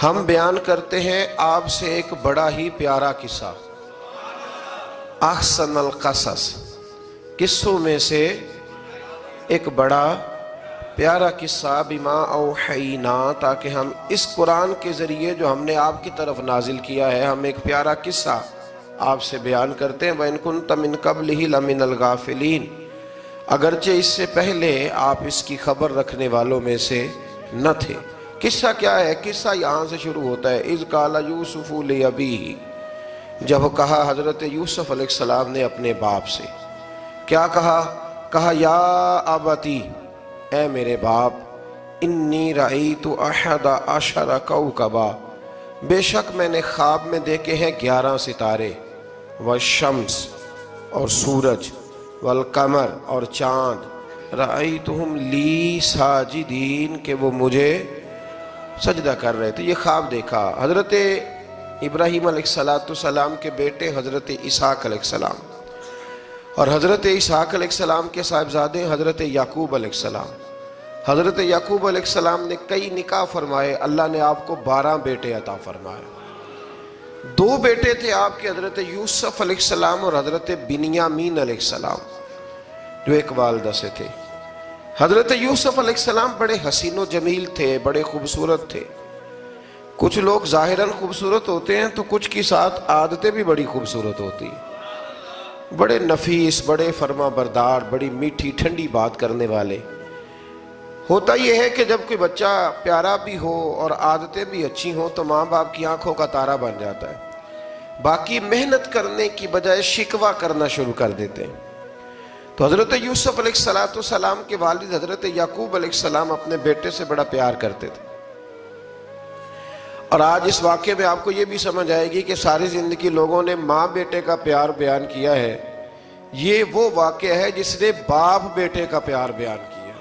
ہم بیان کرتے ہیں آپ سے ایک بڑا ہی پیارا قصہ، احسن القصص، قصوں میں سے ایک بڑا پیارا قصہ، بما اوحینا، تاکہ ہم اس قرآن کے ذریعے جو ہم نے آپ کی طرف نازل کیا ہے، ہم ایک پیارا قصہ آپ سے بیان کرتے ہیں۔ وَإِن كُنتَ مِن قَبْلِهِ لَمِنَ الْغَافِلِينَ، اگرچہ اس سے پہلے آپ اس کی خبر رکھنے والوں میں سے نہ تھے۔ قصہ کیا ہے؟ قصہ یہاں سے شروع ہوتا ہے، اذ قال یوسف لأبیہ، جب کہا حضرت یوسف علیہ السلام نے اپنے باپ سے، کیا کہا یا ابتی، اے میرے باپ، انی رأیت احد عشر کوکبا، بے شک میں نے خواب میں دیکھے ہیں 11 ستارے، والشمس اور سورج، والقمر اور چاند، رأیتہم لی ساجدین، کہ وہ مجھے سجدہ کر رہے تھے۔ یہ خواب دیکھا حضرت ابراہیم علیہ السلام کے بیٹے حضرت اسحاق علیہ السلام، اور حضرت اسحاق علیہ السلام کے صاحبزادے حضرت یعقوب علیہ السلام۔ حضرت یعقوب علیہ السلام نے کئی نکاح فرمائے، اللہ نے آپ کو 12 بیٹے عطا فرمائے۔ 2 بیٹے تھے آپ کے، حضرت یوسف علیہ السلام اور حضرت بنیامین علیہ السلام، جو ایک والدہ سے تھے۔ حضرت یوسف علیہ السلام بڑے حسین و جمیل تھے، بڑے خوبصورت تھے۔ کچھ لوگ ظاہراً خوبصورت ہوتے ہیں تو کچھ کی ساتھ عادتیں بھی بڑی خوبصورت ہوتی ہیں، بڑے نفیس، بڑے فرما بردار، بڑی میٹھی ٹھنڈی بات کرنے والے۔ ہوتا یہ ہے کہ جب کوئی بچہ پیارا بھی ہو اور عادتیں بھی اچھی ہوں تو ماں باپ کی آنکھوں کا تارا بن جاتا ہے، باقی محنت کرنے کی بجائے شکوہ کرنا شروع کر دیتے ہیں۔ تو حضرت یوسف علیہ السلام کے والد حضرت یعقوب علیہ السلام اپنے بیٹے سے بڑا پیار کرتے تھے۔ اور آج اس واقعے میں آپ کو یہ بھی سمجھ آئے گی کہ ساری زندگی لوگوں نے ماں بیٹے کا پیار بیان کیا ہے، یہ وہ واقعہ ہے جس نے باپ بیٹے کا پیار بیان کیا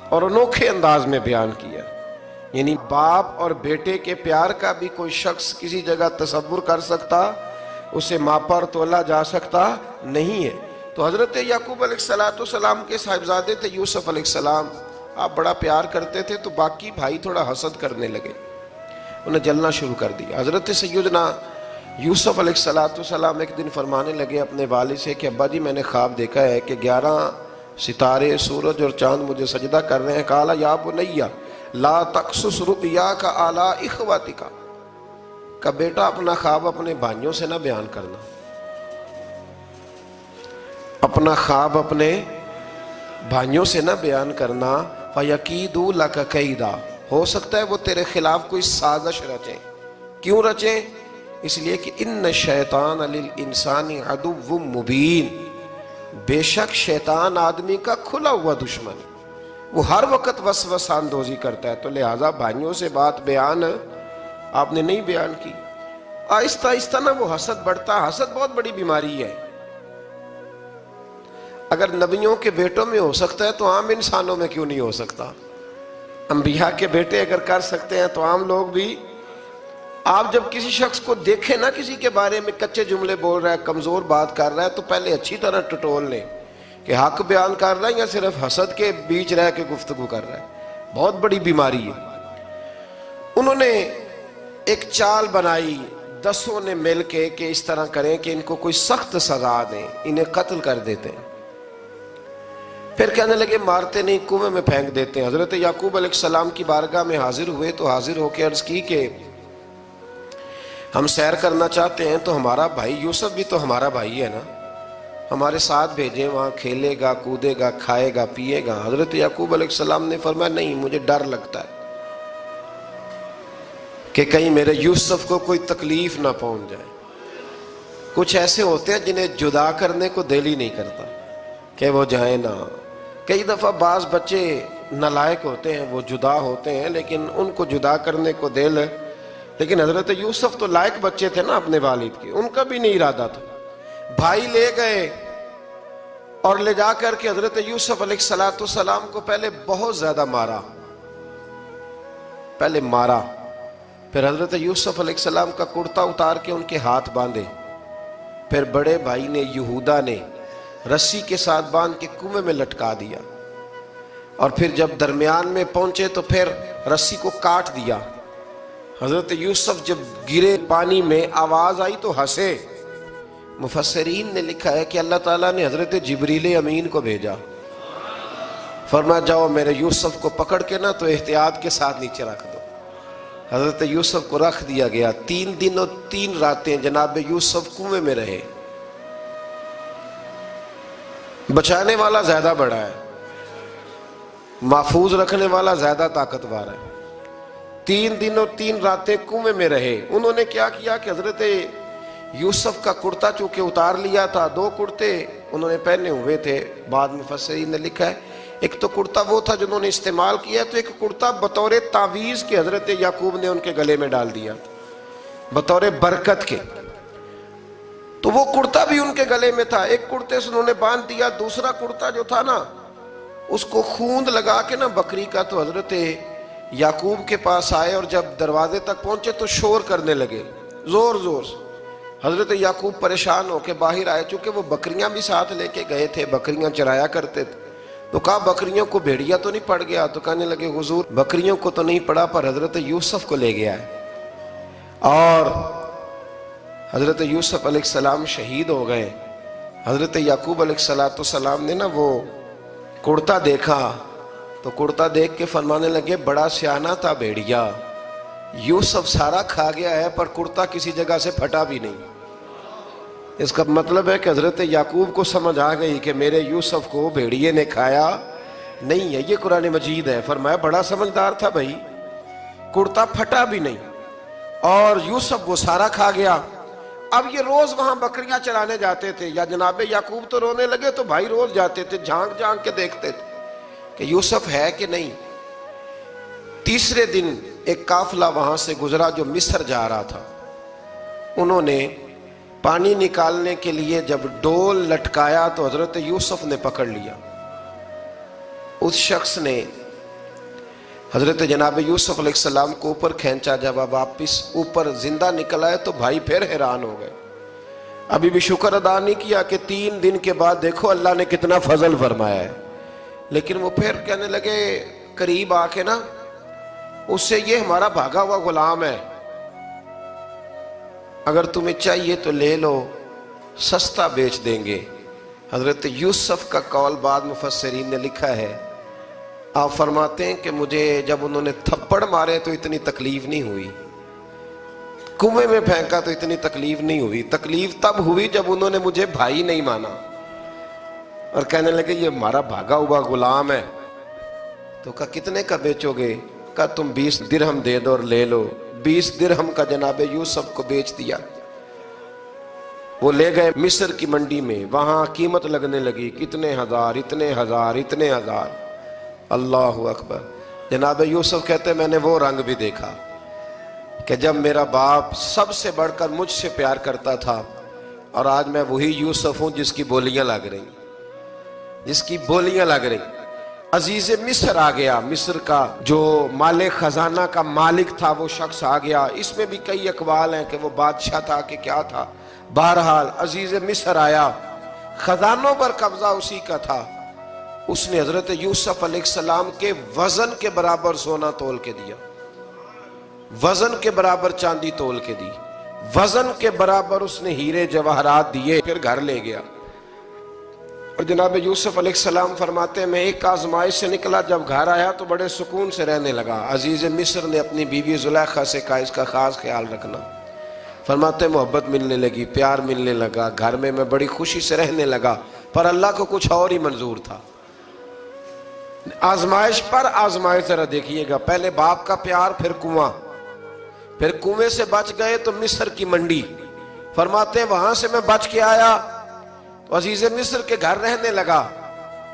اور انوکھے انداز میں بیان کیا۔ یعنی باپ اور بیٹے کے پیار کا بھی کوئی شخص کسی جگہ تصور کر سکتا، اسے ماپا اور تولا جا سکتا نہیں ہے۔ تو حضرت یعقوب علیہ السلام کے صاحبزادے تھے یوسف علیہ السلام، آپ بڑا پیار کرتے تھے، تو باقی بھائی تھوڑا حسد کرنے لگے، انہیں جلنا شروع کر دیا۔ حضرت سیدنا یوسف علیہ السلام ایک دن فرمانے لگے اپنے والد سے کہ ابا جی میں نے خواب دیکھا ہے کہ 11 ستارے، سورج اور چاند مجھے سجدہ کر رہے ہیں۔ قال یا بنی لا تقصص رؤیاک علی اخوتک، کہ بیٹا اپنا خواب اپنے بھائیوں سے نہ بیان کرنا، اپنا خواب اپنے بھائیوں سے نہ بیان کرنا، فَيَكِيدُوا لَكَ كَيْدًا، ہو سکتا ہے وہ تیرے خلاف کوئی سازش رچیں۔ کیوں رچیں؟ اس لیے کہ اِنَّ الشَّيْطَانَ لِلْإِنسَانِ عَدُوٌّ مُبِينٌ، بے شک شیطان آدمی کا کھلا ہوا دشمن، وہ ہر وقت وسوسہ اندوزی کرتا ہے۔ تو لہٰذا بھائیوں سے بات بیان آپ نے نہیں بیان کی۔ آہستہ آہستہ نا وہ حسد بڑھتا، حسد بہت بڑی بیماری ہے۔ اگر نبیوں کے بیٹوں میں ہو سکتا ہے تو عام انسانوں میں کیوں نہیں ہو سکتا؟ انبیاء کے بیٹے اگر کر سکتے ہیں تو عام لوگ بھی۔ آپ جب کسی شخص کو دیکھیں نا کسی کے بارے میں کچے جملے بول رہا ہے، کمزور بات کر رہا ہے، تو پہلے اچھی طرح ٹٹول لیں کہ حق بیان کر رہا ہے یا صرف حسد کے بیچ رہ کے گفتگو کر رہا ہے۔ بہت بڑی بیماری ہے۔ انہوں نے ایک چال بنائی 10 نے مل کے کہ اس طرح کریں کہ ان کو کوئی سخت سزا دیں، انہیں قتل کر دیتے ہیں۔ پھر کہنے لگے مارتے نہیں، کنویں میں پھینک دیتے ہیں۔ حضرت یعقوب علیہ السلام کی بارگاہ میں حاضر ہوئے تو حاضر ہو کے عرض کی کہ ہم سیر کرنا چاہتے ہیں تو ہمارا بھائی یوسف بھی تو ہمارا بھائی ہے نا، ہمارے ساتھ بھیجیں، وہاں کھیلے گا، کودے گا، کھائے گا، پیے گا۔ حضرت یعقوب علیہ السلام نے فرمایا نہیں، مجھے ڈر لگتا ہے کہ کہیں میرے یوسف کو کوئی تکلیف نہ پہنچ جائے۔ کچھ ایسے ہوتے ہیں جنہیں جدا کرنے کو دل ہی نہیں کرتا کہ وہ جائیں نہ۔ کئی دفعہ بعض بچے نالائق ہوتے ہیں، وہ جدا ہوتے ہیں لیکن ان کو جدا کرنے کو دل ہے، لیکن حضرت یوسف تو لائق بچے تھے نا اپنے والد کے، ان کا بھی نہیں ارادہ تھا۔ بھائی لے گئے اور لے جا کر کے حضرت یوسف علیہ السلام کو پہلے بہت زیادہ مارا، پھر حضرت یوسف علیہ السلام کا کرتا اتار کے ان کے ہاتھ باندھے، پھر بڑے بھائی نے یہودا نے رسی کے ساتھ باندھ کے کنویں میں لٹکا دیا، اور پھر جب درمیان میں پہنچے تو پھر رسی کو کاٹ دیا، حضرت یوسف جب گرے پانی میں آواز آئی تو ہنسے. مفسرین نے لکھا ہے کہ اللہ تعالیٰ نے حضرت جبریل امین کو بھیجا، فرمایا جاؤ میرے یوسف کو پکڑ کے نا تو احتیاط کے ساتھ نیچے رکھ دو. حضرت یوسف کو رکھ دیا گیا. 3 دن اور 3 راتیں جناب یوسف کنویں میں رہے. بچانے والا زیادہ بڑا ہے، محفوظ رکھنے والا زیادہ طاقتور ہے. 3 دن اور 3 راتیں کنویں میں رہے. انہوں نے کیا کیا کہ حضرت یوسف کا کرتا چونکہ اتار لیا تھا، 2 کرتے انہوں نے پہنے ہوئے تھے. بعد مفسرین نے لکھا ہے ایک تو کرتا وہ تھا جنہوں نے استعمال کیا، تو ایک کرتا بطور تعویذ کے حضرت یعقوب نے ان کے گلے میں ڈال دیا بطور برکت کے. تو وہ کرتا بھی ان کے گلے میں تھا. ایک کرتے سے انہوں نے باندھ دیا. دوسرا کرتا جو تھا نا اس کو خوند لگا کے نا بکری کا، تو حضرت یعقوب کے پاس آئے اور جب دروازے تک پہنچے تو شور کرنے لگے زور زور سے. حضرت یعقوب پریشان ہو کے باہر آئے، چونکہ وہ بکریاں بھی ساتھ لے کے گئے تھے، بکریاں چرایا کرتے تھے. تو کہا بکریوں کو بھیڑیا تو نہیں پڑ گیا؟ تو کہنے لگے حضور بکریوں کو تو نہیں پڑا پر حضرت یوسف کو لے گیا ہے. اور حضرت یوسف علیہ السلام شہید ہو گئے. حضرت یعقوب علیہ السلام نے نا وہ کرتا دیکھا تو کرتا دیکھ کے فرمانے لگے بڑا سیانہ تھا بھیڑیا، یوسف سارا کھا گیا ہے پر کرتا کسی جگہ سے پھٹا بھی نہیں. اس کا مطلب ہے کہ حضرت یعقوب کو سمجھ آ گئی کہ میرے یوسف کو بھیڑیے نے کھایا نہیں ہے. یہ قرآن مجید ہے. فرمایا بڑا سمجھدار تھا بھائی، کرتا پھٹا بھی نہیں اور یوسف وہ سارا کھا گیا. اب یہ روز وہاں بکریاں چرانے جاتے تھے. یا جناب یعقوب تو رونے لگے تو بھائی روز جاتے تھے، جھانک جھانک کے دیکھتے تھے کہ یوسف ہے کہ نہیں. تیسرے دن ایک قافلہ وہاں سے گزرا جو مصر جا رہا تھا. انہوں نے پانی نکالنے کے لیے جب ڈول لٹکایا تو حضرت یوسف نے پکڑ لیا. اس شخص نے حضرت جناب یوسف علیہ السلام کو اوپر کھینچا. جب اب واپس اوپر زندہ نکل آئے تو بھائی پھر حیران ہو گئے. ابھی بھی شکر ادا نہیں کیا کہ 3 دن کے بعد دیکھو اللہ نے کتنا فضل فرمایا ہے. لیکن وہ پھر کہنے لگے قریب آ کے نا اس سے یہ ہمارا بھاگا ہوا غلام ہے، اگر تمہیں چاہیے تو لے لو، سستا بیچ دیں گے. حضرت یوسف کا قول بعد مفسرین نے لکھا ہے، آپ فرماتے ہیں کہ مجھے جب انہوں نے تھپڑ مارے تو اتنی تکلیف نہیں ہوئی، کنویں میں پھینکا تو اتنی تکلیف نہیں ہوئی. تکلیف تب ہوئی جب انہوں نے مجھے بھائی نہیں مانا اور کہنے لگے یہ ہمارا بھاگا ہوا غلام ہے. تو کہا کتنے کا بیچو گے؟ کہا تم 20 درہم دے دو اور لے لو. 20 درہم کا جناب یوسف کو بیچ دیا. وہ لے گئے مصر کی منڈی میں، وہاں قیمت لگنے لگی کتنے ہزار، اتنے ہزار، اتنے ہزار. اللہ اکبر. جناب یوسف کہتے میں نے وہ رنگ بھی دیکھا کہ جب میرا باپ سب سے بڑھ کر مجھ سے پیار کرتا تھا اور آج میں وہی یوسف ہوں جس کی بولیاں لگ رہی، جس کی بولیاں لگ رہی. عزیز مصر آ گیا. مصر کا جو مال خزانہ کا مالک تھا وہ شخص آ گیا. اس میں بھی کئی اقوال ہیں کہ وہ بادشاہ تھا کہ کیا تھا. بہرحال عزیز مصر آیا، خزانوں پر قبضہ اسی کا تھا. اس نے حضرت یوسف علیہ السلام کے وزن کے برابر سونا تول کے دیا، وزن کے برابر چاندی تول کے دی، وزن کے برابر اس نے ہیرے جواہرات دیے. پھر گھر لے گیا. اور جناب یوسف علیہ السلام فرماتے ہیں میں ایک آزمائش سے نکلا، جب گھر آیا تو بڑے سکون سے رہنے لگا. عزیز مصر نے اپنی بیوی زلیخا سے کہا اس کا خاص خیال رکھنا. فرماتے ہیں محبت ملنے لگی، پیار ملنے لگا، گھر میں بڑی خوشی سے رہنے لگا. پر اللہ کو کچھ اور ہی منظور تھا. آزمائش پر آزمائش ذرا دیکھیے گا. پہلے باپ کا پیار، پھر کنواں، پھر کنویں سے بچ گئے تو مصر کی منڈی. فرماتے ہیں وہاں سے میں بچ کے آیا تو عزیز مصر کے گھر رہنے لگا.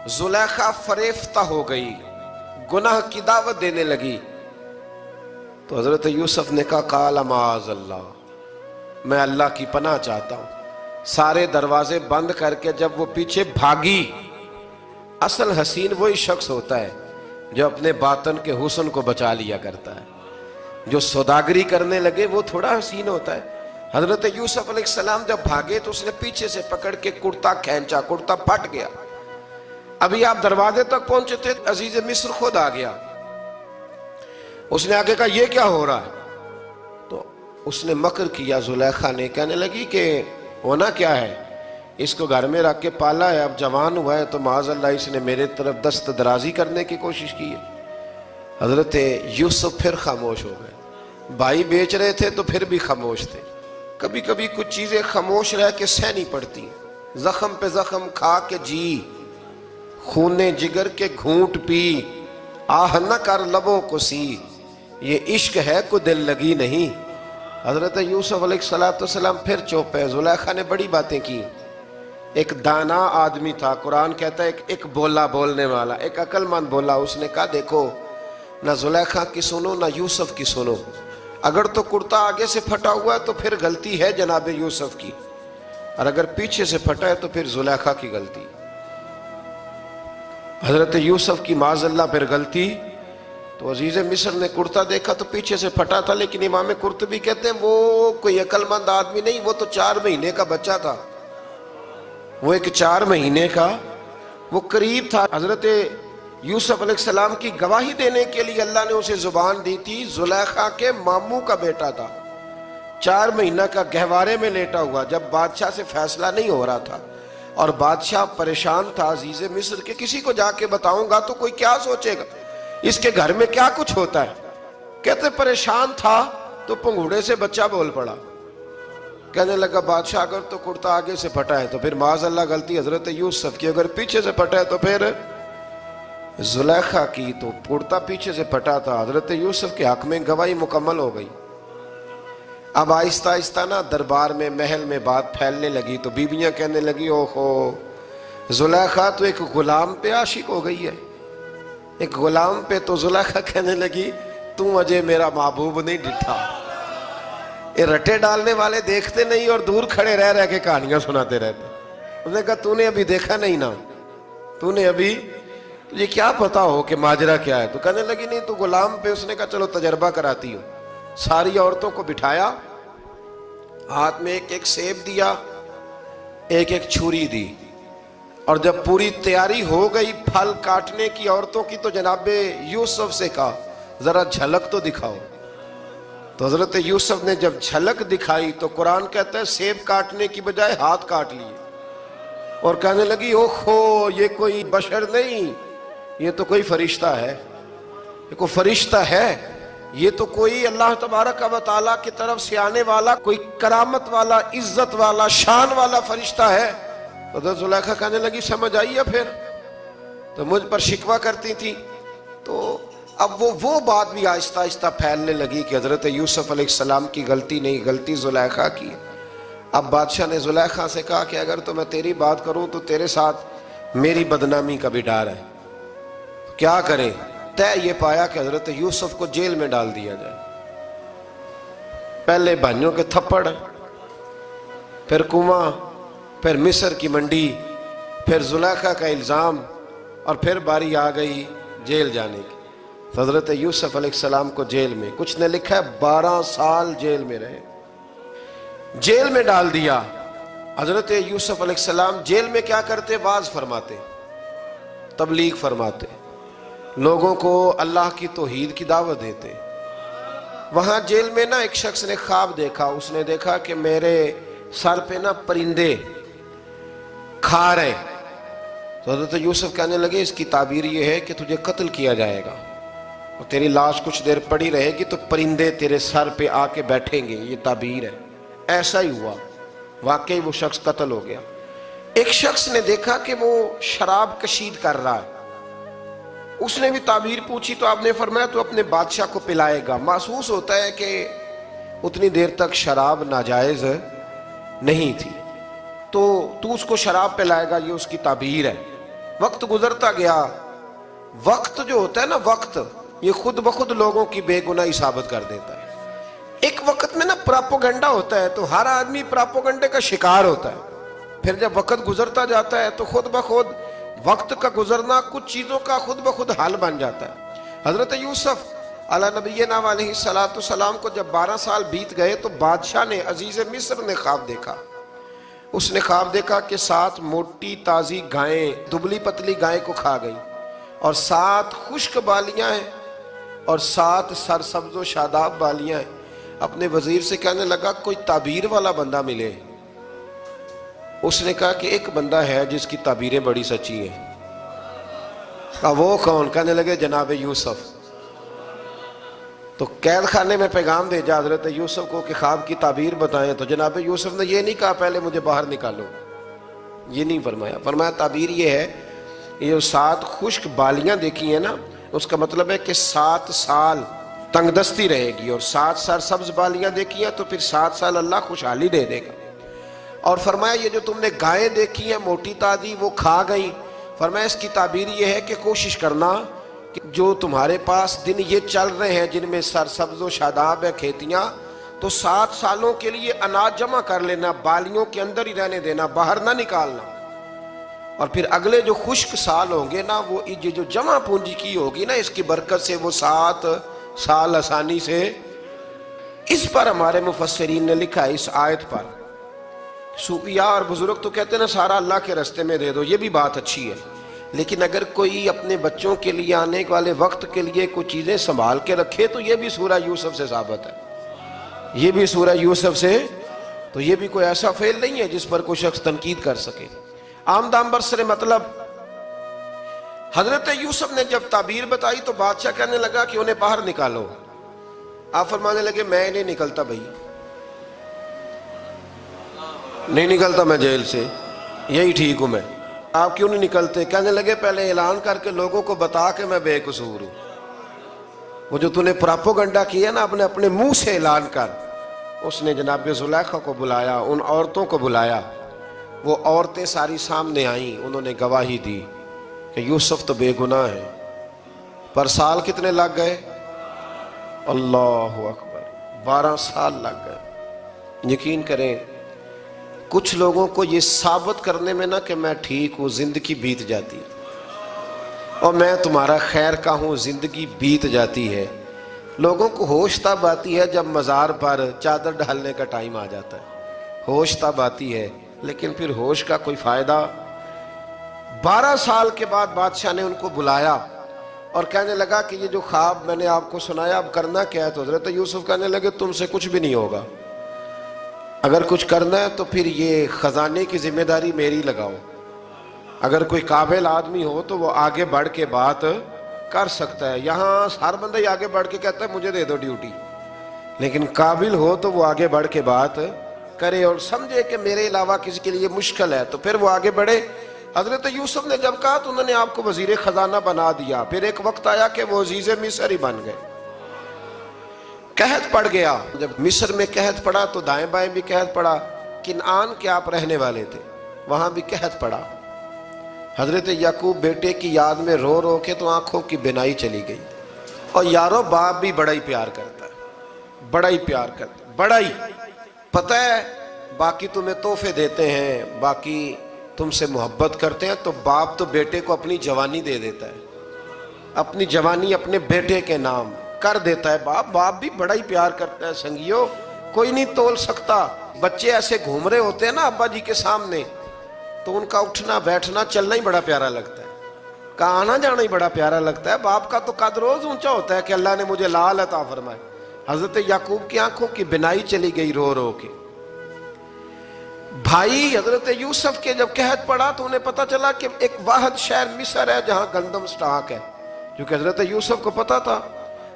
زلیخا فریفتہ ہو گئی، گناہ کی دعوت دینے لگی. تو حضرت یوسف نے کہا قال معاذ اللہ، میں اللہ کی پناہ چاہتا ہوں. سارے دروازے بند کر کے جب وہ پیچھے بھاگی. اصل حسین وہی شخص ہوتا ہے جو اپنے باطن کے حسن کو بچا لیا کرتا ہے. جو سوداگری کرنے لگے وہ تھوڑا حسین ہوتا ہے. حضرت یوسف علیہ السلام جب بھاگے تو اس نے پیچھے سے پکڑ کے کرتا کھینچا، کرتا پھٹ گیا. ابھی آپ دروازے تک پہنچے تھے، عزیز مصر خود آ گیا. اس نے آگے کہا یہ کیا ہو رہا ہے؟ اس نے مکر کیا زلیخا نے، کہنے لگی کہ ہونا کیا ہے، اس کو گھر میں رکھ کے پالا ہے، اب جوان ہوا ہے تو معاذ اللہ اس نے میرے طرف دست درازی کرنے کی کوشش کی ہے۔ حضرت یوسف پھر خاموش ہو گئے، بھائی بیچ رہے تھے تو پھر بھی خاموش تھے۔ کبھی کبھی کچھ چیزیں خاموش رہ کے سہنی پڑتی ہیں، زخم پہ زخم کھا کے جی، خون جگر کے گھونٹ پی، آہ نہ کر لبوں کو سی، یہ عشق ہے کو دل لگی نہیں۔ حضرت یوسف علیہ السلام پھر چپ ہے۔ زلیخا نے بڑی باتیں کی، ایک دانا آدمی تھا، قرآن کہتا ہے ایک بولا بولنے والا، ایک عقل مند بولا، اس نے کہا دیکھو نہ زلیخا کی سنو نہ یوسف کی سنو، اگر تو کرتا آگے سے پھٹا ہوا ہے تو پھر غلطی ہے جناب یوسف کی، اور اگر پیچھے سے پھٹا ہے تو پھر زلیخا کی غلطی۔ حضرت یوسف کی معاذ اللہ پھر غلطی، تو عزیز مصر نے کرتا دیکھا تو پیچھے سے پھٹا تھا، لیکن امام قرطبی کہتے ہیں وہ کوئی عقل مند آدمی نہیں، وہ تو 4 مہینے کا بچہ تھا، وہ ایک 4 مہینے کا وہ قریب تھا۔ حضرت یوسف علیہ السلام کی گواہی دینے کے لیے اللہ نے اسے زبان دی تھی، زلیخا کے ماموں کا بیٹا تھا، 4 مہینہ کا گہوارے میں لیٹا ہوا، جب بادشاہ سے فیصلہ نہیں ہو رہا تھا اور بادشاہ پریشان تھا عزیز مصر کے کسی کو جا کے بتاؤں گا تو کوئی کیا سوچے گا، اس کے گھر میں کیا کچھ ہوتا ہے۔ کہتے پریشان تھا تو پنگوڑے سے بچہ بول پڑا، کہنے لگا بادشاہ اگر تو کرتا آگے سے پھٹا ہے تو پھر معاذ اللہ غلطی حضرت یوسف کی، اگر پیچھے سے پھٹا ہے تو پھر زلیخا کی، تو کرتا پیچھے سے پھٹا تھا، حضرت یوسف کے حق میں گواہی مکمل ہو گئی۔ اب آہستہ آہستہ نا دربار میں محل میں بات پھیلنے لگی، تو بیویاں کہنے لگی اوہو زلیخا تو ایک غلام پہ عاشق ہو گئی ہے، ایک غلام پہ۔ تو زلیخا کہنے لگی تم اجے میرا محبوب نہیں ڈٹھا۔ یہ رٹے ڈالنے والے دیکھتے نہیں اور دور کھڑے رہ رہ کے کہانیاں سناتے رہتے۔ اس نے کہا تو نے ابھی دیکھا نہیں نا، تو نے ابھی، تجھے کیا پتا ہو کہ ماجرا کیا ہے؟ تو کہنے لگی نہیں تو غلام پہ۔ اس نے کہا چلو تجربہ کراتی ہوں۔ ساری عورتوں کو بٹھایا، ہاتھ میں ایک ایک سیب دیا، ایک ایک چھری دی، اور جب پوری تیاری ہو گئی پھل کاٹنے کی عورتوں کی تو جناب یوسف سے کہا ذرا جھلک تو دکھاؤ۔ تو حضرت یوسف نے جب جھلک دکھائی تو قرآن کہتا ہے سیب کاٹنے کی بجائے ہاتھ کاٹ لیے، اور کہنے لگی اوہو یہ کوئی بشر نہیں، یہ تو کوئی فرشتہ ہے، یہ کوئی فرشتہ ہے، یہ تو کوئی اللہ تبارک و تعالیٰ کی طرف سے آنے والا کوئی کرامت والا عزت والا شان والا فرشتہ ہے۔ حضرت زلیخا کہنے لگی سمجھ آئی ہے پھر تو مجھ پر شکوہ کرتی تھی۔ تو اب وہ بات بھی آہستہ آہستہ پھیلنے لگی کہ حضرت یوسف علیہ السلام کی غلطی نہیں، غلطی زلیخا کی۔ اب بادشاہ نے زلیخا سے کہا کہ اگر تو میں تیری بات کروں تو تیرے ساتھ میری بدنامی کا بھی ڈر ہے، کیا کریں؟ طے یہ پایا کہ حضرت یوسف کو جیل میں ڈال دیا جائے۔ پہلے بھائیوں کے تھپڑ، پھر کنواں، پھر مصر کی منڈی، پھر زلیخا کا الزام، اور پھر باری آ گئی جیل جانے کی۔ تو حضرت یوسف علیہ السلام کو جیل میں، کچھ نے لکھا ہے 12 سال جیل میں رہے، جیل میں ڈال دیا۔ حضرت یوسف علیہ السلام جیل میں کیا کرتے؟ واعظ فرماتے، تبلیغ فرماتے، لوگوں کو اللہ کی توحید کی دعوت دیتے۔ وہاں جیل میں نا ایک شخص نے خواب دیکھا، اس نے دیکھا کہ میرے سر پہ نا پرندے کھا رہے۔ تو حضرت یوسف کہنے لگے اس کی تعبیر یہ ہے کہ تجھے قتل کیا جائے گا، اور تیری لاش کچھ دیر پڑی رہے گی تو پرندے تیرے سر پہ آ کے بیٹھیں گے، یہ تعبیر ہے۔ ایسا ہی ہوا، واقعی وہ شخص قتل ہو گیا۔ ایک شخص نے دیکھا کہ وہ شراب کشید کر رہا ہے، اس نے بھی تعبیر پوچھی تو آپ نے فرمایا تو اپنے بادشاہ کو پلائے گا۔ محسوس ہوتا ہے کہ اتنی دیر تک شراب ناجائز نہیں تھی، تو اس کو شراب پلائے گا، یہ اس کی تعبیر ہے۔ وقت گزرتا گیا، وقت جو ہوتا ہے نا، وقت یہ خود بخود لوگوں کی بے گناہی ثابت کر دیتا ہے۔ ایک وقت میں نا پراپوگنڈا ہوتا ہے تو ہر آدمی پراپوگنڈے کا شکار ہوتا ہے، پھر جب وقت گزرتا جاتا ہے تو خود بخود وقت کا گزرنا کچھ چیزوں کا خود بخود حل بن جاتا ہے۔ حضرت یوسف علیہ نبینا علیہ السلام کو جب 12 سال بیت گئے تو بادشاہ نے، عزیز مصر نے خواب دیکھا۔ اس نے خواب دیکھا کہ 7 موٹی تازی گائیں دبلی پتلی گائیں کو کھا گئی، اور 7 خشک بالیاں ہیں اور 7 سرسبز و شاداب بالیاں ہیں۔ اپنے وزیر سے کہنے لگا کوئی تعبیر والا بندہ ملے. اس نے کہا کہ ایک بندہ ہے جس کی تعبیریں بڑی سچی ہیں. کہا وہ کون؟ کہنے لگے جناب یوسف. تو قید خانے میں پیغام بھیجا حضرت یوسف کو کہ خواب کی تعبیر بتائیں. تو جناب یوسف نے یہ نہیں کہا پہلے مجھے باہر نکالو، یہ نہیں فرمایا. فرمایا تعبیر یہ ہے، یہ جو 7 خشک بالیاں دیکھی ہیں نا، اس کا مطلب ہے کہ 7 سال تنگ دستی رہے گی، اور 7 سال سبز بالیاں دیکھی ہیں تو پھر 7 سال اللہ خوشحالی دے دے گا. اور فرمایا یہ جو تم نے گائیں دیکھی ہیں موٹی تازی وہ کھا گئیں، فرمایا اس کی تعبیر یہ ہے کہ کوشش کرنا کہ جو تمہارے پاس دن یہ چل رہے ہیں جن میں سرسبز و شاداب ہے کھیتیاں، تو 7 سالوں کے لیے اناج جمع کر لینا، بالیوں کے اندر ہی رہنے دینا، باہر نہ نکالنا. اور پھر اگلے جو خشک سال ہوں گے نا، وہ یہ جو جمع پونجی کی ہوگی نا، اس کی برکت سے وہ 7 سال آسانی سے. اس پر ہمارے مفسرین نے لکھا ہے، اس آیت پر صوفیاء اور بزرگ تو کہتے ہیں نا سارا اللہ کے راستے میں دے دو، یہ بھی بات اچھی ہے، لیکن اگر کوئی اپنے بچوں کے لیے آنے والے وقت کے لیے کوئی چیزیں سنبھال کے رکھے تو یہ بھی سورہ یوسف سے ثابت ہے، یہ بھی سورہ یوسف سے. تو یہ بھی کوئی ایسا فعل نہیں ہے جس پر کوئی شخص تنقید کر سکے. آمدام برسر مطلب حضرت یوسف نے جب تعبیر بتائی تو بادشاہ کہنے لگا کہ انہیں باہر نکالو. آپ فرمانے لگے میں نہیں نکلتا بھائی، نہیں نکلتا میں جیل سے، یہی ٹھیک ہوں میں. آپ کیوں نہیں نکلتے؟ کہنے لگے پہلے اعلان کر کے لوگوں کو بتا کہ میں بے قصور ہوں. وہ جو تو نے پراپوگنڈا کیا نا اپنے منہ سے اعلان کر. اس نے جناب زلیخا کو بلایا، ان عورتوں کو بلایا، وہ عورتیں ساری سامنے آئیں، انہوں نے گواہی دی کہ یوسف تو بے گناہ ہے. پر سال کتنے لگ گئے؟ اللہ اکبر، 12 سال لگ گئے. یقین کریں کچھ لوگوں کو یہ ثابت کرنے میں نا کہ میں ٹھیک ہوں زندگی بیت جاتی ہے، اور میں تمہارا خیر کا ہوں زندگی بیت جاتی ہے. لوگوں کو ہوش تب آتی ہے جب مزار پر چادر ڈالنے کا ٹائم آ جاتا ہے، ہوش تب آتی ہے، لیکن پھر ہوش کا کوئی فائدہ. 12 سال کے بعد بادشاہ نے ان کو بلایا اور کہنے لگا کہ یہ جو خواب میں نے آپ کو سنایا اب کرنا کیا ہے؟ تو حضرت یوسف کہنے لگے تم سے کچھ بھی نہیں ہوگا، اگر کچھ کرنا ہے تو پھر یہ خزانے کی ذمہ داری میری لگاؤ. اگر کوئی قابل آدمی ہو تو وہ آگے بڑھ کے بات کر سکتا ہے. یہاں ہر بندہ ہی آگے بڑھ کے کہتا ہے مجھے دے دو ڈیوٹی، لیکن قابل ہو تو وہ آگے بڑھ کے بات کرے اور سمجھے کہ میرے علاوہ کسی کے لیے مشکل ہے تو پھر وہ آگے بڑھے. حضرت یوسف نے جب کہا تو انہوں نے آپ کو وزیر خزانہ بنا دیا. پھر ایک وقت آیا کہ وہ عزیز مصر ہی بن گئے. قحط پڑ گیا، جب مصر میں قحط پڑا تو دائیں بائیں بھی قحط پڑا. کنعان کے آپ رہنے والے تھے، وہاں بھی قحط پڑا. حضرت یعقوب بیٹے کی یاد میں رو رو کے تو آنکھوں کی بینائی چلی گئی. اور یارو باپ بھی بڑا ہی پیار کرتا ہے، بڑا ہی پیار کرتا ہے، بڑا ہی. پتہ ہے باقی تمہیں تحفے دیتے ہیں، باقی تم سے محبت کرتے ہیں، تو باپ تو بیٹے کو اپنی جوانی دے دیتا ہے، اپنی جوانی اپنے بیٹے کے نام کر دیتا ہے. باپ بھی بڑا ہی پیار کرتا ہے. سنگیو کوئی نہیں تول سکتا. بچے ایسے گھوم رہے ہوتے ہیں نا ابا جی کے سامنے، تو ان کا اٹھنا بیٹھنا چلنا ہی بڑا پیارا لگتا ہے، کا آنا جانا ہی بڑا پیارا لگتا ہے. باپ کا تو قد روز اونچا ہوتا ہے کہ اللہ نے مجھے لال عطا فرمائے. حضرت یعقوب کی آنکھوں کی بینائی چلی گئی رو رو کے. بھائی حضرت یوسف کے جب قحط پڑا تو انہیں پتا چلا کہ ایک واحد شہر مصر ہے جہاں گندم سٹاک ہے، کیونکہ حضرت یوسف کو پتا تھا،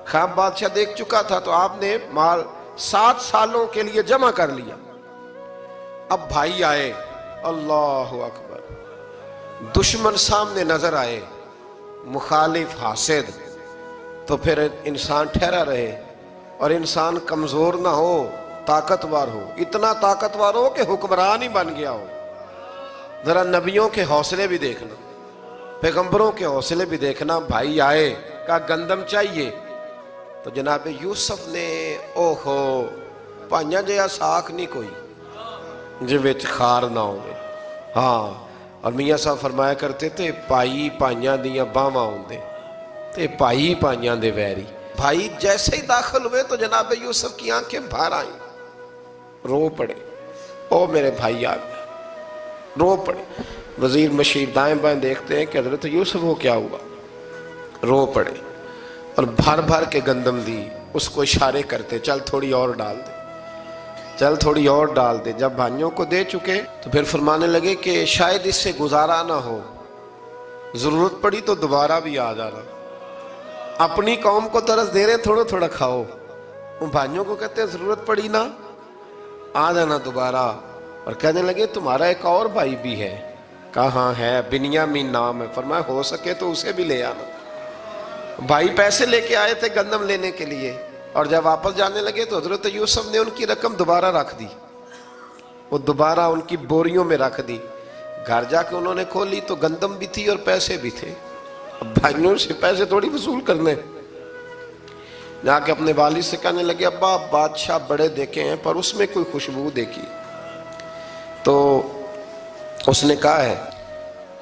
خواب بادشاہ دیکھ چکا تھا. تو آپ نے مال 7 سالوں کے لیے جمع کر لیا. اب بھائی آئے، اللہ اکبر، دشمن سامنے نظر آئے، مخالف حاسد، تو پھر انسان ٹھہرا رہے اور انسان کمزور نہ ہو، طاقتور ہو. اتنا طاقتور ہو کہ حکمران ہی بن گیا ہو. ذرا نبیوں کے حوصلے بھی دیکھنا، پیغمبروں کے حوصلے بھی دیکھنا. بھائی آئے، کہا گندم چاہیے. تو جناب یوسف نے اوہو پائیاں جیا ساکھ نہیں کوئی جے وچ خار نہ ہوئے. ہاں، اور میاں صاحب فرمایا کرتے تھے پائی پائیاں دیاں باواں ہوندے تے پائی پائیاں دے ویری. بھائی جیسے ہی داخل ہوئے تو جناب یوسف کی آنکھیں باہر آئیں، رو پڑے. او میرے بھائی آ گیا، رو پڑے. وزیر مشیر دائیں بائیں دیکھتے ہیں کہ حضرت یوسف کو کیا ہوا، رو پڑے اور بھر بھر کے گندم دی. اس کو اشارے کرتے چل تھوڑی اور ڈال دے، چل تھوڑی اور ڈال دے۔ جب بھائیوں کو دے چکے تو پھر فرمانے لگے کہ شاید اس سے گزارا نہ ہو، ضرورت پڑی تو دوبارہ بھی آ جانا، اپنی قوم کو ترس دے رہے تھوڑا تھوڑا کھاؤ، ان بھائیوں کو کہتے ہیں ضرورت پڑی نا آ جانا دوبارہ۔ اور کہنے لگے تمہارا ایک اور بھائی بھی ہے، کہا ہاں ہے، بنیامین نام ہے۔ فرمایا ہو سکے تو اسے بھی لے آنا۔ بھائی پیسے لے کے آئے تھے گندم لینے کے لیے، اور جب واپس جانے لگے تو حضرت یوسف نے ان کی رقم دوبارہ رکھ دی، وہ دوبارہ ان کی بوریوں میں رکھ دی۔ گھر جا کے انہوں نے کھولی تو گندم بھی تھی اور پیسے بھی تھے۔ اب بھائیوں سے پیسے تھوڑی وصول کرنے، جا کے اپنے والد سے کہنے لگے ابا بادشاہ بڑے دیکھے ہیں پر اس میں کوئی خوشبو دیکھی، تو اس نے کہا ہے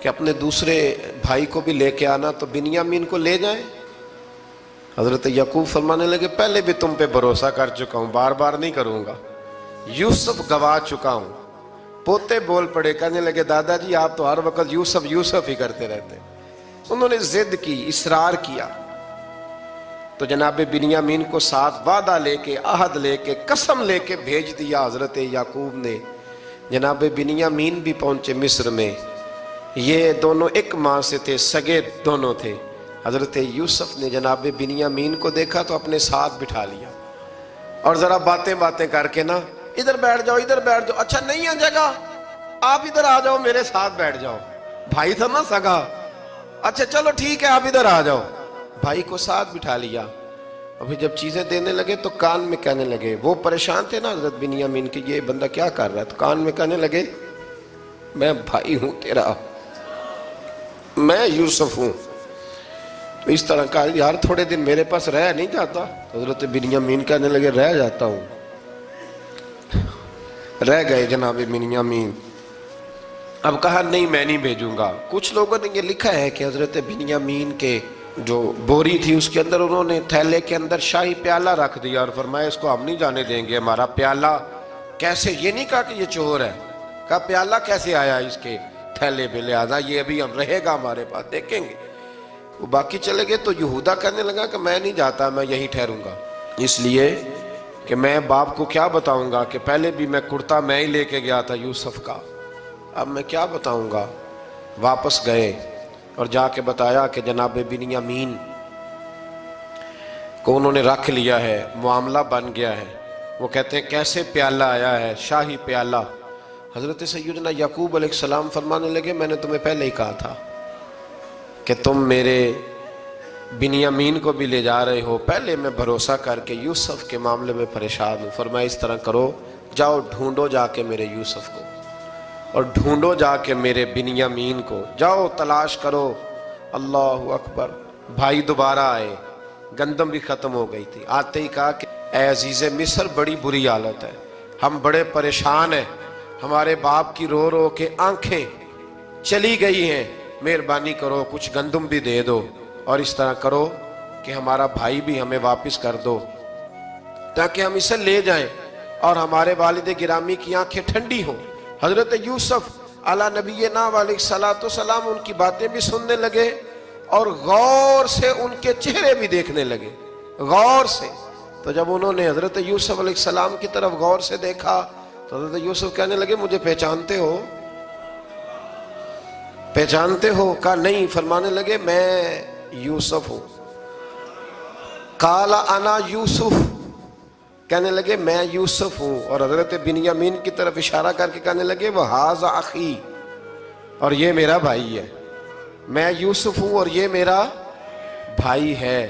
کہ اپنے دوسرے بھائی کو بھی لے کے آنا، تو بنیامین کو لے جائیں۔ حضرت یعقوب فرمانے لگے پہلے بھی تم پہ بھروسہ کر چکا ہوں، بار بار نہیں کروں گا، یوسف گوا چکا ہوں۔ پوتے بول پڑے، کہنے لگے دادا جی آپ تو ہر وقت یوسف یوسف ہی کرتے رہتے۔ انہوں نے ضد کی، اصرار کیا، تو جناب بنیامین کو ساتھ وعدہ لے کے، عہد لے کے، قسم لے کے بھیج دیا حضرت یعقوب نے۔ جناب بنیامین بھی پہنچے مصر میں، یہ دونوں ایک ماں سے تھے، سگے دونوں تھے۔ حضرت یوسف نے جناب بنیامین کو دیکھا تو اپنے ساتھ بٹھا لیا، اور ذرا باتیں کر کے نا ادھر بیٹھ جاؤ ادھر بیٹھ جاؤ، اچھا نہیں ہے جگہ آپ ادھر آ جاؤ میرے ساتھ بیٹھ جاؤ، بھائی تھا نا سگا، اچھا چلو ٹھیک ہے آپ ادھر آ جاؤ، بھائی کو ساتھ بٹھا لیا۔ ابھی جب چیزیں دینے لگے تو کان میں کہنے لگے، وہ پریشان تھے نا حضرت بنیامین کہ یہ بندہ کیا کر رہا ہے، تو کان میں کہنے لگے میں بھائی ہوں تیرا، میں یوسف ہوں۔ تو اس طرح کہا یار تھوڑے دن میرے پاس رہ نہیں جاتا، حضرت بنیامین کہنے لگے رہ جاتا ہوں۔ رہ گئے جناب بنیامین۔ اب کہا نہیں میں نہیں بھیجوں گا۔ کچھ لوگوں نے یہ لکھا ہے کہ حضرت بنیامین کے جو بوری تھی اس کے اندر انہوں نے تھیلے کے اندر شاہی پیالہ رکھ دیا، اور فرمایا اس کو ہم نہیں جانے دیں گے، ہمارا پیالہ کیسے، یہ نہیں کہا کہ یہ چور ہے، کہا پیالہ کیسے آیا اس کے تھیلے پہ، لہذا یہ ابھی ہم رہے گا ہمارے پاس، دیکھیں گے۔ وہ باقی چلے گئے تو یہودا کہنے لگا کہ میں نہیں جاتا، میں یہیں ٹھہروں گا، اس لیے کہ میں باپ کو کیا بتاؤں گا کہ پہلے بھی میں کرتا میں ہی لے کے گیا تھا یوسف کا، اب میں کیا بتاؤں گا۔ واپس گئے اور جا کے بتایا کہ جناب بنیامین کو انہوں نے رکھ لیا ہے، معاملہ بن گیا ہے۔ وہ کہتے ہیں کیسے پیالہ آیا ہے، شاہی پیالہ۔ حضرت سیدنا یعقوب علیہ السلام فرمانے لگے میں نے تمہیں پہلے ہی کہا تھا کہ تم میرے بنیامین کو بھی لے جا رہے ہو، پہلے میں بھروسہ کر کے یوسف کے معاملے میں پریشان ہوں۔ فرمایا اس طرح کرو، جاؤ ڈھونڈو جا کے میرے یوسف کو، اور ڈھونڈو جا کے میرے بنیامین کو، جاؤ تلاش کرو۔ اللہ اکبر۔ بھائی دوبارہ آئے، گندم بھی ختم ہو گئی تھی، آتے ہی کہا کہ اے عزیز مصر بڑی بری حالت ہے، ہم بڑے پریشان ہیں، ہمارے باپ کی رو رو کے آنکھیں چلی گئی ہیں، مہربانی کرو کچھ گندم بھی دے دو، اور اس طرح کرو کہ ہمارا بھائی بھی ہمیں واپس کر دو تاکہ ہم اسے لے جائیں اور ہمارے والد گرامی کی آنکھیں ٹھنڈی ہوں۔ حضرت یوسف علی نبینا علیہ الصلوۃ والسلام ان کی باتیں بھی سننے لگے اور غور سے ان کے چہرے بھی دیکھنے لگے، غور سے۔ تو جب انہوں نے حضرت یوسف علیہ السلام کی طرف غور سے دیکھا تو حضرت یوسف کہنے لگے مجھے پہچانتے ہو، پہچانتے ہو؟ کہا نہیں۔ فرمانے لگے میں یوسف ہوں۔ قال انا یوسف، کہنے لگے میں یوسف ہوں، اور حضرت بنیامین کی طرف اشارہ کر کے کہنے لگے وہذا اخی، اور یہ میرا بھائی ہے، میں یوسف ہوں اور یہ میرا بھائی ہے۔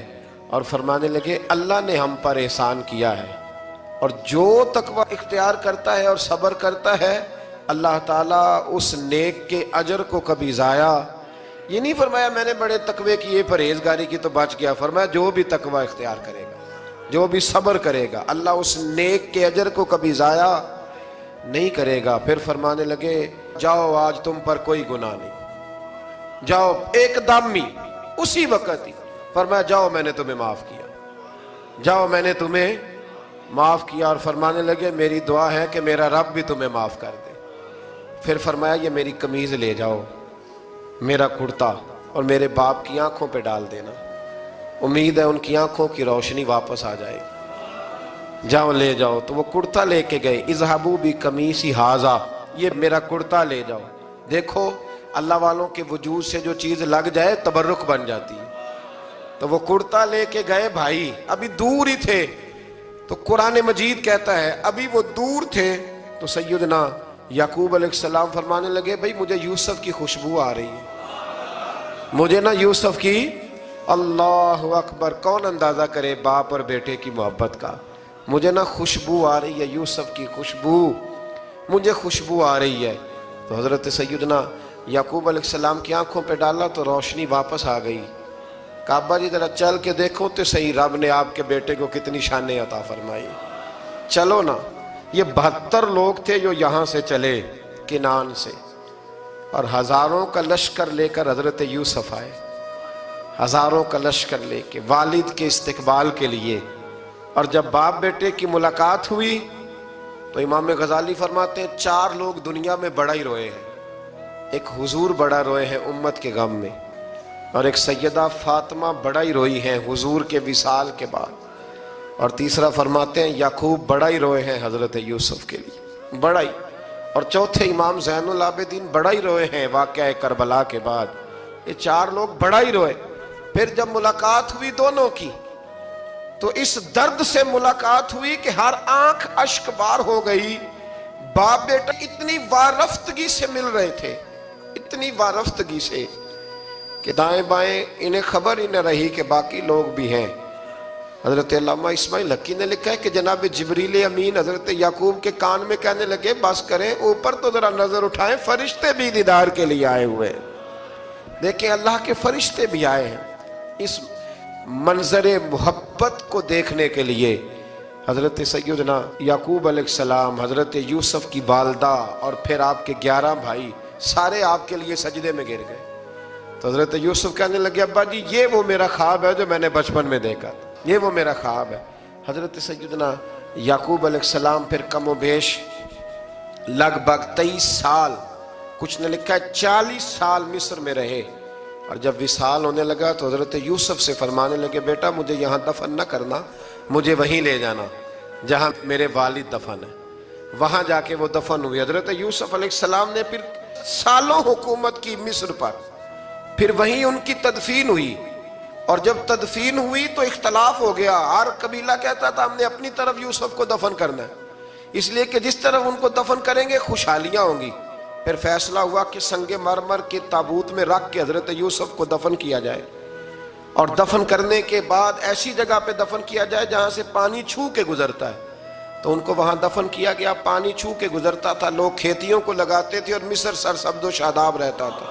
اور فرمانے لگے اللہ نے ہم پر احسان کیا ہے، اور جو تقوی اختیار کرتا ہے اور صبر کرتا ہے اللہ تعالیٰ اس نیک کے اجر کو کبھی ضائع، یہ نہیں فرمایا میں نے بڑے تقوی کیے پرہیزگاری کی تو بچ گیا، فرمایا جو بھی تقوی اختیار کرے گا، جو بھی صبر کرے گا، اللہ اس نیک کے اجر کو کبھی ضائع نہیں کرے گا۔ پھر فرمانے لگے جاؤ آج تم پر کوئی گناہ نہیں، جاؤ ایک دم ہی اسی وقت ہی فرمایا جاؤ میں نے تمہیں معاف کیا، جاؤ میں نے تمہیں معاف کیا۔ اور فرمانے لگے میری دعا ہے کہ میرا رب بھی تمہیں معاف کر دے۔ پھر فرمایا یہ میری قمیض لے جاؤ، میرا کرتا، اور میرے باپ کی آنکھوں پہ ڈال دینا، امید ہے ان کی آنکھوں کی روشنی واپس آ جائے، جاؤ لے جاؤ۔ تو وہ کرتا لے کے گئے، اذهبوا بقمیصی ھذا، یہ میرا کرتا لے جاؤ۔ دیکھو اللہ والوں کے وجود سے جو چیز لگ جائے تبرک بن جاتی ہے۔ تو وہ کرتا لے کے گئے بھائی، ابھی دور ہی تھے، تو قرآن مجید کہتا ہے ابھی وہ دور تھے تو سیدنا یعقوب علیہ السلام فرمانے لگے بھئی مجھے یوسف کی خوشبو آ رہی ہے، مجھے نا یوسف کی، اللہ اکبر، کون اندازہ کرے باپ اور بیٹے کی محبت کا، مجھے نا خوشبو آ رہی ہے، یوسف کی خوشبو، مجھے خوشبو آ رہی ہے۔ تو حضرت سیدنا یعقوب علیہ السلام کی آنکھوں پہ ڈالا تو روشنی واپس آ گئی۔ کعبہ جی ذرا چل کے دیکھو تو صحیح، رب نے آپ کے بیٹے کو کتنی شانیں عطا فرمائی۔ چلو نا، یہ 72 لوگ تھے جو یہاں سے چلے کنان سے، اور ہزاروں کا لشکر لے کر حضرت یوسف آئے، ہزاروں کا لشکر لے کے والد کے استقبال کے لیے۔ اور جب باپ بیٹے کی ملاقات ہوئی تو امام غزالی فرماتے ہیں 4 لوگ دنیا میں بڑا ہی روئے ہیں، ایک حضور بڑا روئے ہیں امت کے غم میں، اور ایک سیدہ فاطمہ بڑا ہی روئی ہیں حضور کے وصال کے بعد، اور تیسرا فرماتے ہیں یعقوب بڑا ہی روئے ہیں حضرت یوسف کے لیے، بڑا ہی، اور چوتھے امام زین العابدین بڑا ہی روئے ہیں واقعہ کربلا کے بعد۔ یہ 4 لوگ بڑا ہی روئے۔ پھر جب ملاقات ہوئی دونوں کی تو اس درد سے ملاقات ہوئی کہ ہر آنکھ اشک بار ہو گئی۔ باپ بیٹا اتنی وارفتگی سے مل رہے تھے، اتنی وارفتگی سے کہ دائیں بائیں انہیں خبر ہی نہ رہی کہ باقی لوگ بھی ہیں۔ حضرت علامہ اسماعیل حقی نے لکھا ہے کہ جناب جبریل امین حضرت یعقوب کے کان میں کہنے لگے بس کریں، اوپر تو ذرا نظر اٹھائیں، فرشتے بھی دیدار کے لیے آئے ہوئے ہیں۔ دیکھیں اللہ کے فرشتے بھی آئے ہیں اس منظر محبت کو دیکھنے کے لیے۔ حضرت سیدنا یعقوب علیہ السلام، حضرت یوسف کی والدہ، اور پھر آپ کے 11 بھائی سارے آپ کے لیے سجدے میں گر گئے۔ تو حضرت یوسف کہنے لگے ابا جی یہ وہ میرا خواب ہے جو میں نے بچپن میں دیکھا تھا، یہ وہ میرا خواب ہے۔ حضرت سیدنا یعقوب علیہ السلام پھر کم و بیش لگ بھگ 23 سال، کچھ نے لکھا ہے 40 سال مصر میں رہے، اور جب وصال ہونے لگا تو حضرت یوسف سے فرمانے لگے بیٹا مجھے یہاں دفن نہ کرنا، مجھے وہیں لے جانا جہاں میرے والد دفن ہے۔ وہاں جا کے وہ دفن ہوئے۔ حضرت یوسف علیہ السلام نے پھر سالوں حکومت کی مصر پر، پھر وہیں ان کی تدفین ہوئی، اور جب تدفین ہوئی تو اختلاف ہو گیا، ہر قبیلہ کہتا تھا ہم نے اپنی طرف یوسف کو دفن کرنا ہے، اس لیے کہ جس طرف ان کو دفن کریں گے خوشحالیاں ہوں گی۔ پھر فیصلہ ہوا کہ سنگ مرمر کے تابوت میں رکھ کے حضرت یوسف کو دفن کیا جائے، اور دفن کرنے کے بعد ایسی جگہ پہ دفن کیا جائے جہاں سے پانی چھو کے گزرتا ہے۔ تو ان کو وہاں دفن کیا گیا، پانی چھو کے گزرتا تھا، لوگ کھیتیوں کو لگاتے تھے اور مصر سرسبز و شاداب رہتا تھا۔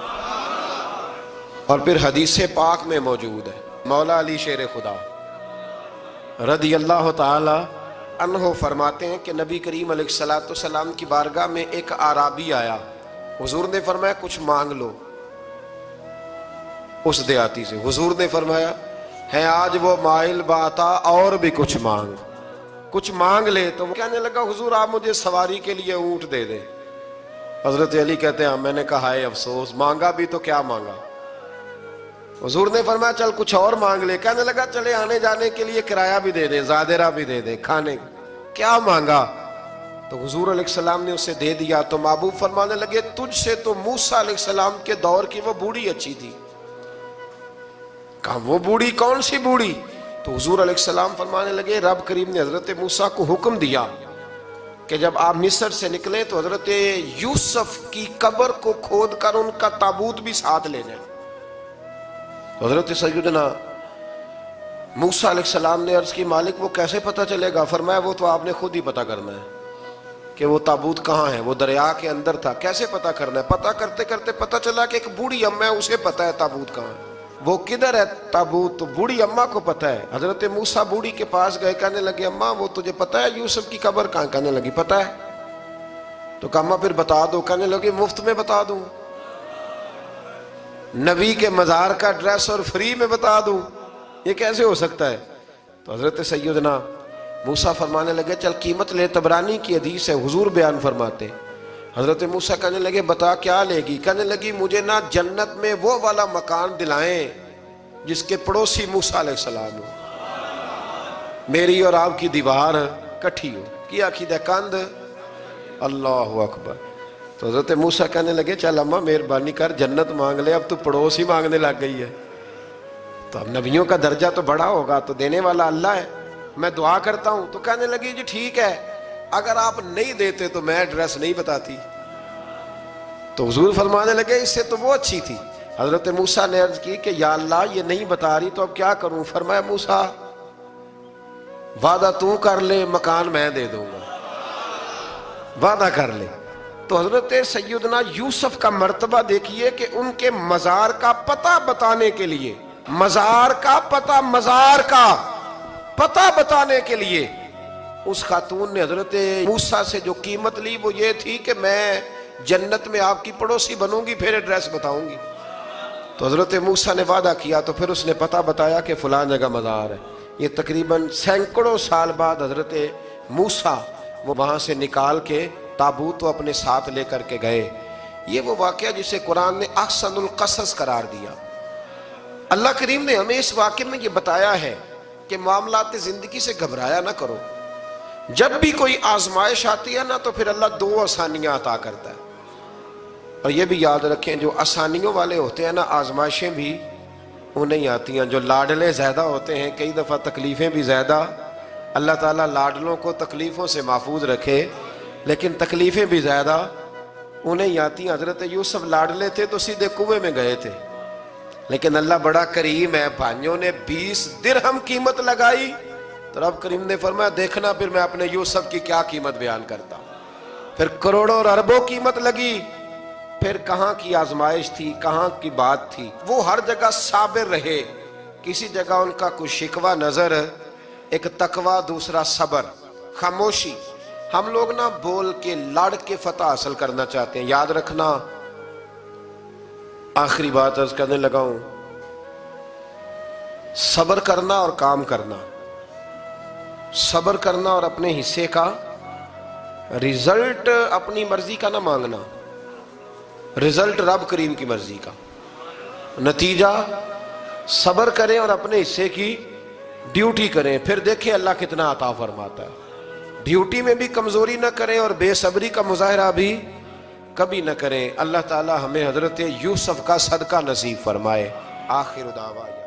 اور پھر حدیث پاک میں موجود ہے، مولا علی شیر خدا رضی اللہ تعالی عنہ فرماتے ہیں کہ نبی کریم علیہ السلام کی بارگاہ میں ایک اعرابی آیا، حضور نے فرمایا کچھ مانگ لو اس دیہاتی سے۔ حضور نے فرمایا ہے آج وہ مائل باتا، اور بھی کچھ مانگ لے۔ تو وہ کہنے لگا حضور آپ مجھے سواری کے لیے اونٹ دے دیں۔ حضرت علی کہتے ہیں میں نے کہا ہے افسوس، مانگا بھی تو کیا مانگا۔ حضور نے فرمایا چل کچھ اور مانگ لے۔ کہنے لگا چلے آنے جانے کے لیے کرایہ بھی دے دیں، زادرہ بھی دے دیں، کھانے کیا مانگا۔ تو حضور علیہ السلام نے اسے دے دیا۔ تو محبوب فرمانے لگے تجھ سے تو موسیٰ علیہ السلام کے دور کی وہ بوڑھی اچھی تھی۔ کہا وہ بوڑھی کون سی بوڑھی؟ تو حضور علیہ السلام فرمانے لگے رب کریم نے حضرت موسیٰ کو حکم دیا کہ جب آپ مصر سے نکلیں تو حضرت یوسف کی قبر کو کھود کر ان کا تابوت بھی ساتھ لے جائیں۔ حضرت سیدنا موسیٰ علیہ السلام نے عرض کی مالک وہ کیسے پتہ چلے گا؟ فرمایا وہ تو آپ نے خود ہی پتہ کرنا ہے کہ وہ تابوت کہاں ہے، وہ دریا کے اندر تھا، کیسے پتہ کرنا ہے؟ پتہ کرتے کرتے پتہ چلا کہ ایک بوڑھی اماں ہے، اسے پتہ ہے تابوت کہاں ہے، وہ کدھر ہے تابوت، تو بوڑھی اماں کو پتہ ہے۔ حضرت موسیٰ بوڑھی کے پاس گئے، کہنے لگے اماں وہ تجھے پتہ ہے یوسف کی قبر کہاں؟ کہنے لگی پتہ ہے۔ تو کہا اماں پھر بتا دو۔ کہنے لگی مفت میں بتا دوں، نبی کے مزار کا ایڈریس اور فری میں بتا دوں، یہ کیسے ہو سکتا ہے؟ تو حضرت سیدنا موسیٰ فرمانے لگے چل قیمت لے، طبرانی کی حدیث ہے، حضور بیان فرماتے۔ حضرت موسیٰ کہنے لگے بتا کیا لے گی؟ کہنے لگی مجھے نا جنت میں وہ والا مکان دلائیں جس کے پڑوسی موسیٰ علیہ السلام ہو، میری اور آپ کی دیوار کٹھی ہو، کیا عقیدہ کند اللہ اکبر۔ تو حضرت موسیٰ کہنے لگے چل اماں مہربانی کر جنت مانگ لے، اب تو پڑوس ہی مانگنے لگ گئی ہے، تو اب نبیوں کا درجہ تو بڑا ہوگا، تو دینے والا اللہ ہے، میں دعا کرتا ہوں۔ تو کہنے لگی جی ٹھیک ہے، اگر آپ نہیں دیتے تو میں ایڈریس نہیں بتاتی۔ تو حضور فرمانے لگے اس سے تو وہ اچھی تھی۔ حضرت موسیٰ نے عرض کی کہ یا اللہ یہ نہیں بتا رہی تو اب کیا کروں؟ فرمایا موسیٰ وعدہ تو کر لے، مکان میں دے دوں گا، وعدہ کر لے۔ تو حضرت سیدنا یوسف کا مرتبہ دیکھیے کہ ان کے مزار کا پتہ بتانے کے لیے، مزار کا پتہ بتانے کے لیے اس خاتون نے حضرت موسیٰ سے جو قیمت لی وہ یہ تھی کہ میں جنت میں آپ کی پڑوسی بنوں گی، پھر ایڈریس بتاؤں گی۔ تو حضرت موسیٰ نے وعدہ کیا، تو پھر اس نے پتہ بتایا کہ فلاں جگہ مزار ہے۔ یہ تقریباً سینکڑوں سال بعد حضرت موسیٰ وہ وہاں سے نکال کے تابوت اپنے ساتھ لے کر کے گئے۔ یہ وہ واقعہ جسے قرآن نے احسن القصص قرار دیا۔ اللہ کریم نے ہمیں اس واقعے میں یہ بتایا ہے کہ معاملات زندگی سے گھبرایا نہ کرو، جب بھی کوئی آزمائش آتی ہے نا تو پھر اللہ دو آسانیاں عطا کرتا ہے، اور یہ بھی یاد رکھیں جو آسانیوں والے ہوتے ہیں نا آزمائشیں بھی انہیں آتی ہیں، جو لاڈلے زیادہ ہوتے ہیں کئی دفعہ تکلیفیں بھی زیادہ۔ اللہ تعالیٰ لاڈلوں کو تکلیفوں سے محفوظ رکھے، لیکن تکلیفیں بھی زیادہ انہیں آتی ہیں۔ حضرت یوسف لاڈلے تھے تو سیدھے کنویں میں گئے تھے، لیکن اللہ بڑا کریم ہے، بھائیوں نے 20 درہم قیمت لگائی تو رب کریم نے فرمایا دیکھنا پھر میں اپنے یوسف کی کیا قیمت بیان کرتا ہوں۔ پھر کروڑوں اور اربوں قیمت لگی، پھر کہاں کی آزمائش تھی، کہاں کی بات تھی، وہ ہر جگہ صابر رہے، کسی جگہ ان کا کوئی شکوہ نظر، ایک تقوی، دوسرا صبر، خاموشی۔ ہم لوگ نہ بول کے لڑ کے فتح حاصل کرنا چاہتے ہیں، یاد رکھنا۔ آخری بات عرض کرنے لگا ہوں، صبر کرنا اور کام کرنا، صبر کرنا اور اپنے حصے کا رزلٹ اپنی مرضی کا نہ مانگنا، رزلٹ رب کریم کی مرضی کا، نتیجہ صبر کریں اور اپنے حصے کی ڈیوٹی کریں، پھر دیکھیں اللہ کتنا عطا فرماتا ہے۔ ڈیوٹی میں بھی کمزوری نہ کریں اور بے صبری کا مظاہرہ بھی کبھی نہ کریں۔ اللہ تعالی ہمیں حضرت یوسف کا صدقہ نصیب فرمائے۔ آخر دعوانا